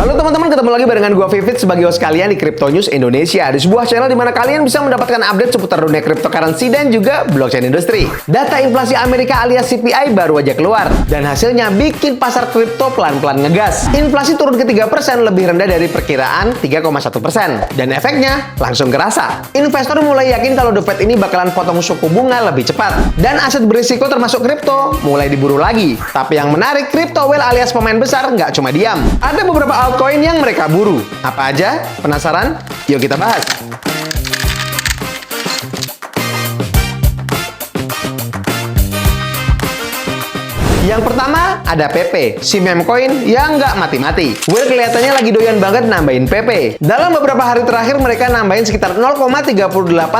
Halo teman-teman, ketemu lagi barengan gua Vivit sebagai host kalian di Crypto News Indonesia, di sebuah channel di mana kalian bisa mendapatkan update seputar dunia cryptocurrency dan juga blockchain industri. Data inflasi Amerika alias CPI baru aja keluar dan hasilnya bikin pasar kripto pelan-pelan ngegas. Inflasi turun ke 3%, lebih rendah dari perkiraan 3,1%, dan efeknya langsung kerasa. Investor mulai yakin kalau The Fed ini bakalan potong suku bunga lebih cepat, dan aset berisiko termasuk kripto mulai diburu lagi. Tapi yang menarik, crypto whale alias pemain besar nggak cuma diam. Ada beberapa altcoin yang mereka buru. Apa aja? Penasaran? Yuk kita bahas. Yang pertama, ada PP, si meme coin yang nggak mati-mati. Whale kelihatannya lagi doyan banget nambahin PP. Dalam beberapa hari terakhir, mereka nambahin sekitar 0,38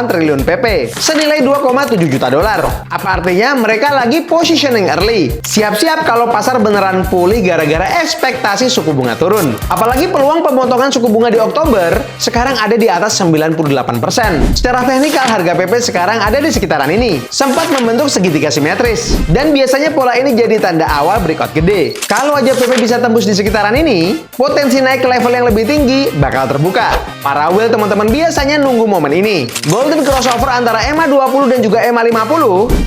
triliun PP, senilai 2,7 juta dolar. Apa artinya? Mereka lagi positioning early. Siap-siap kalau pasar beneran pulih gara-gara ekspektasi suku bunga turun. Apalagi peluang pemotongan suku bunga di Oktober sekarang ada di atas 98%. Secara teknikal, harga PP sekarang ada di sekitaran ini. Sempat membentuk segitiga simetris. Dan biasanya pola ini jadi tanda awal breakout gede. Kalau aja PP bisa tembus di sekitaran ini, potensi naik ke level yang lebih tinggi bakal terbuka. Para whale teman-teman biasanya nunggu momen ini. Golden crossover antara EMA20 dan juga EMA50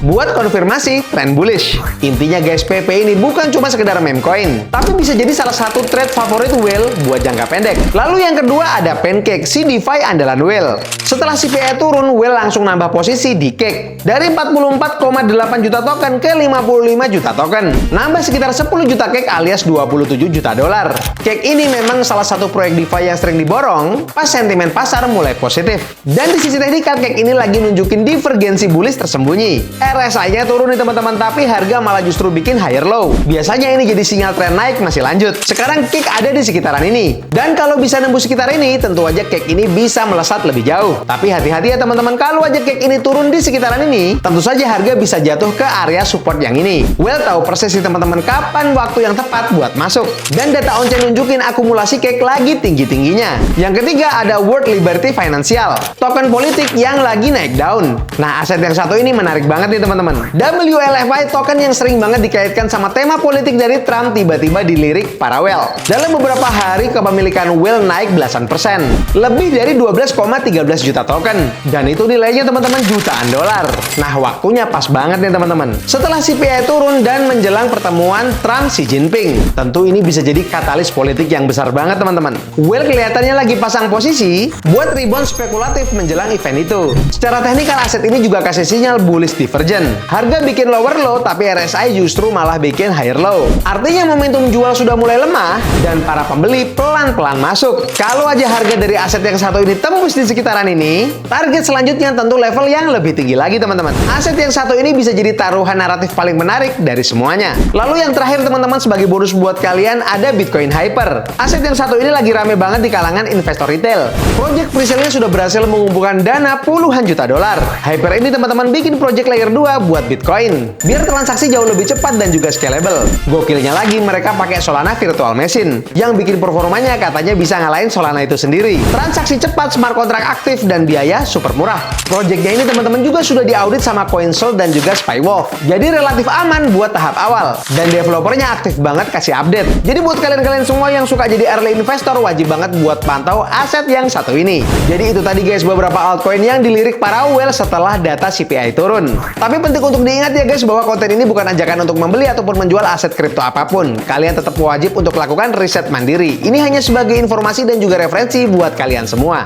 buat konfirmasi trend bullish. Intinya guys, PP ini bukan cuma sekedar meme coin, tapi bisa jadi salah satu trade favorit whale buat jangka pendek. Lalu yang kedua ada Pancake, si DeFi andalan whale. Setelah CPI turun, whale langsung nambah posisi di Cake. Dari 44,8 juta token ke 55 juta token. Nambah sekitar 10 juta Cake alias 27 juta dolar. Cake ini memang salah satu proyek DeFi yang sering diborong pas sentimen pasar mulai positif. Dan di sisi teknikal, Cake ini lagi nunjukin divergensi bullish tersembunyi. RSI-nya turun nih teman-teman, tapi harga malah justru bikin higher low. Biasanya ini jadi sinyal tren naik masih lanjut. Sekarang Cake ada di sekitaran ini. Dan kalau bisa nembus sekitar ini, tentu aja Cake ini bisa melesat lebih jauh. Tapi hati-hati ya teman-teman, kalau aja Cake ini turun di sekitaran ini, tentu saja harga bisa jatuh ke area support yang ini. Well, tahu persis sih teman-teman kapan waktu yang tepat buat masuk. Dan data on-chain nunjukin akumulasi Cake lagi tinggi-tingginya. Yang ketiga ada World Liberty Financial, token politik yang lagi naik daun. Nah, aset yang satu ini menarik banget nih teman-teman. WLFI, token yang sering banget dikaitkan sama tema politik dari Trump, tiba-tiba dilirik para whale. Dalam beberapa hari kepemilikan whale naik belasan persen, lebih dari 12,13 juta token. Dan itu nilainya teman-teman jutaan dolar. Nah, waktunya pas banget nih teman-teman. Setelah CPI turun dan menjelang pertemuan Trump Xi Jinping, tentu ini bisa jadi katalis politik yang besar banget teman-teman. Whale kelihatannya lagi pasang posisi buat rebound spekulatif menjelang event itu. Secara teknikal, aset ini juga kasih sinyal bullish divergent. Harga bikin lower low, tapi RSI justru malah bikin higher low. Artinya momentum jual sudah mulai lemah dan para pembeli pelan-pelan masuk. Kalau aja harga dari aset yang satu ini tembus di sekitaran ini, target selanjutnya tentu level yang lebih tinggi lagi teman-teman. Aset yang satu ini bisa jadi taruhan naratif paling menarik dari semuanya. Lalu yang terakhir teman-teman, sebagai bonus buat kalian ada Bitcoin Hyper. Aset yang satu ini lagi rame banget di kalangan investor retail. Project presale-nya sudah berhasil mengumpulkan dana puluhan juta dolar. Hyper ini teman-teman bikin project layer 2 buat Bitcoin, biar transaksi jauh lebih cepat dan juga scalable. Gokilnya lagi, mereka pakai Solana Virtual Machine yang bikin performanya katanya bisa ngalahin Solana itu sendiri. Transaksi cepat, smart contract aktif, dan biaya super murah. Projectnya ini teman-teman juga sudah diaudit sama CoinSoul dan juga SpyWolf. Jadi relatif aman buat tahap awal. Dan developernya aktif banget kasih update. Jadi buat kalian-kalian semua yang suka jadi early investor, wajib banget buat pantau aset yang satu ini. Jadi itu tadi guys beberapa altcoin yang dilirik para whale setelah data CPI turun. Tapi penting untuk diingat ya guys, bahwa konten ini bukan ajakan untuk membeli ataupun menjual aset kripto apapun. Kalian tetap wajib untuk lakukan riset mandiri. Ini hanya sebagai informasi dan juga referensi buat kalian semua.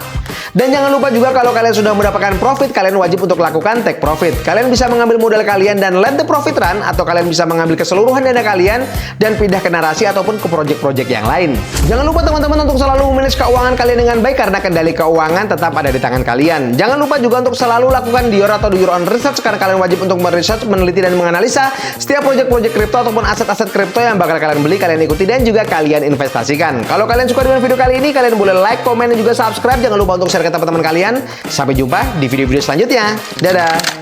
Dan jangan lupa juga kalau kalian sudah mendapatkan profit, kalian wajib untuk lakukan take profit. Kalian bisa mengambil modal kalian dan let the profit run, atau kalian bisa mengambil keseluruhan dana kalian dan pindah ke narasi ataupun ke project-project yang lain. Jangan lupa teman-teman untuk selalu memanage keuangan kalian dengan baik, karena kendali keuangan tetap ada di tangan kalian. Jangan lupa juga untuk selalu lakukan your atau do your own research, karena kalian wajib untuk meresearch, meneliti, dan menganalisa setiap project-project kripto ataupun aset-aset kripto yang bakal kalian beli, kalian ikuti, dan juga kalian investasikan. Kalau kalian suka dengan video kali ini, kalian boleh like, komen, dan juga subscribe. Jangan lupa untuk share ke teman-teman kalian. Sampai jumpa di video-video selanjutnya. Dadah!